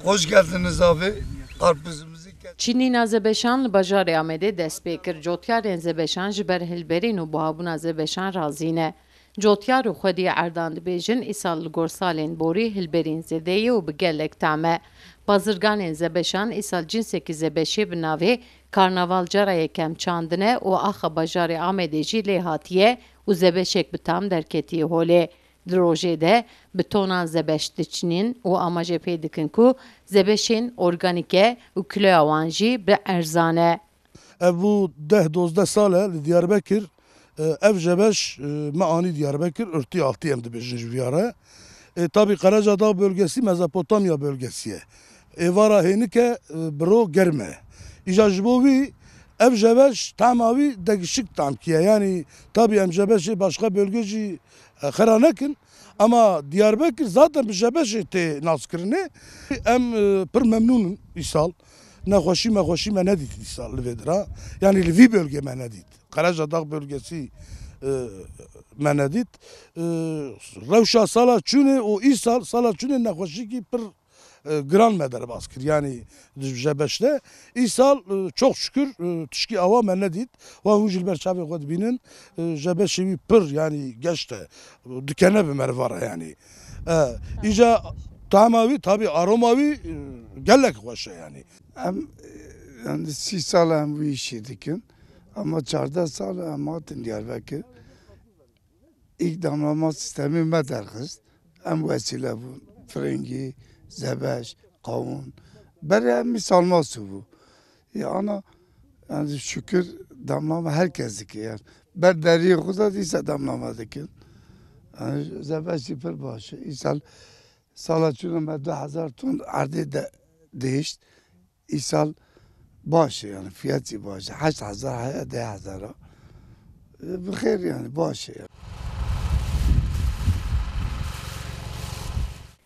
Hoş geldiniz abi. Karpuzumuzu Çinî Azerbaycan li bajarê Amedê dest pê kir. Cotyarên Zebeşan ji ber hilberîn û buhabûna Zebeşan razî ne. Cotyar û Xwedî Erdan dibêjin îsal li gor salên borî hilberîn zêde ye û bi gelek tame. Bazirganên Zebeşan îsal cinsekî Zebeşê bi navê Karnaval cara yekem çandine û axa bajarê Amedê jî lê hatiye û Zebeşek bi tam derketiye holê. Di rojê de bi tonan zebeş diçinin û amaje pê dikin ku zebeşên organîke û kiloya wan jî bi erzan e. Bu 10-12 sale li Diyarbakır ev jebeş me anî Diyarbakır ırtî altı em dibêjin ji vîyara. Tabii Karacadağ bölgesi Mezopotamya bölgesiye. Evara hênike biro germe. İja ji bo wî ev jebeş tema wî degişik tamkiye. Yani tabii em jebeşê başka bölge jî xera nekin. Ama Diyarbakır zaten bi jebeşê tê naskirine. Em pir memnûnin îsal. Nexweşî me nedît îsal li vê dira. Yani li vî bölge me nedît. Karacadağ bölgesi me nedît. Rewşa sala çûnê û îsal sala çûnê nexweşîkî pir giran me derbas kir. Yani jebeşte îsal çok şükür tişkî ava me nedît. Ve hûn jî li ber çavê xwe dibînin jebeşê wî pir yani geş te dikene bi mervara yani. İja tema wî tabii aroma wî gelek xweş e yani. Em yani 30 sal em bu işi dikin ama 14 sal em hatin Diyarbakır. İlk damlama sistemi me derxist. Em vesile bu. Frengi, zebeş, kavun. Beri em misalması bu. Yani şükür damlama herkes dikin yani. Ben deriye kuda değilse damlama dikin. Yani zebeşi pir başı. İsal salaçını me 2000 ton ardı de değişti. İsal başı yani fiyatı başı. 8000 haya 10,000. Bixeyr yani başı yani.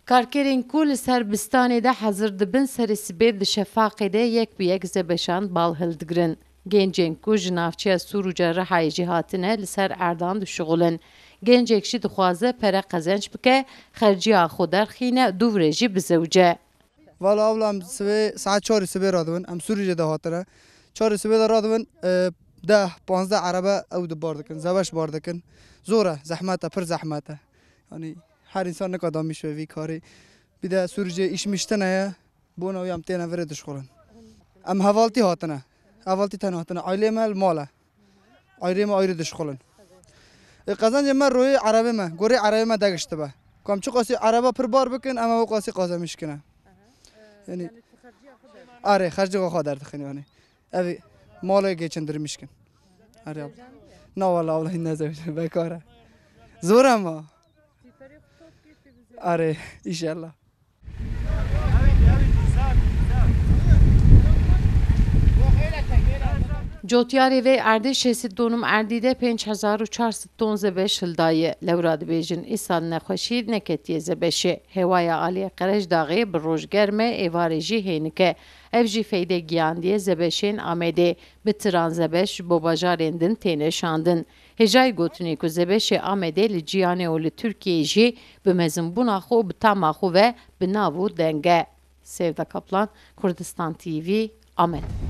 Karkerên ku li ser bistanê de hezir dibin serê sibê di şefaqê de yek bi yek zebeşan bal hildigirin. Gencên ku ji navçeya Sûrûca Rihayê jî hatine li ser Erdan dişuxulin. Gencek jî dixwaze pere qezenç bike, xerciya xwe derxîne, dûvre jî bizewce. Valla ablam saat 4 sibê radibin, em Sûrîce de hatine. 4 sibê de radibin 10-15 araba ew di bar dikin, zebeş bar dikin. Zor e, zehmet e, pir zehmet e. Yani her insan nikad damiş ve vî karî. Bir de Sûrîce işmiştin heye, bona wî em têne verê dişxulin. Em hevaltî hatine. Hevaltî ten hatine. Ailê me li mal e. Ayrê me ayrı dişxulin. Qazancê me royê erabê me, gorê erabê me degişti be. Kam çi qasî araba pir bar bikin, em ew qasî qazemişkine. Yani are xercê xwe derdixin yani. Ev malê geçindirmişkin. Are abla. Na valla abla ne zevce bekar e. Zor ama. Are inşallah. Cotyarê vê erdê şêsî donum erdî de 5400 ton zebeş hildaye. Lewra dibêjin îsal nexweşî neketiye zebeşê. Hewaya aliyê Qerejdağê bi roj germ e, êvarê jî hênik e. Ev jî feydê giyandiye zebeşên Amedê. Bi tiran zebeş ji bo bajarên din têne şandin. Hêjayî gotinê ku zebeşê Amedê li ciyanê û li Tirkiyeyê jî bi mezinbûna xwe û bi tama xwe ve bi nav û deng e. Sevda Kaplan, Kurdistan TV, Amed.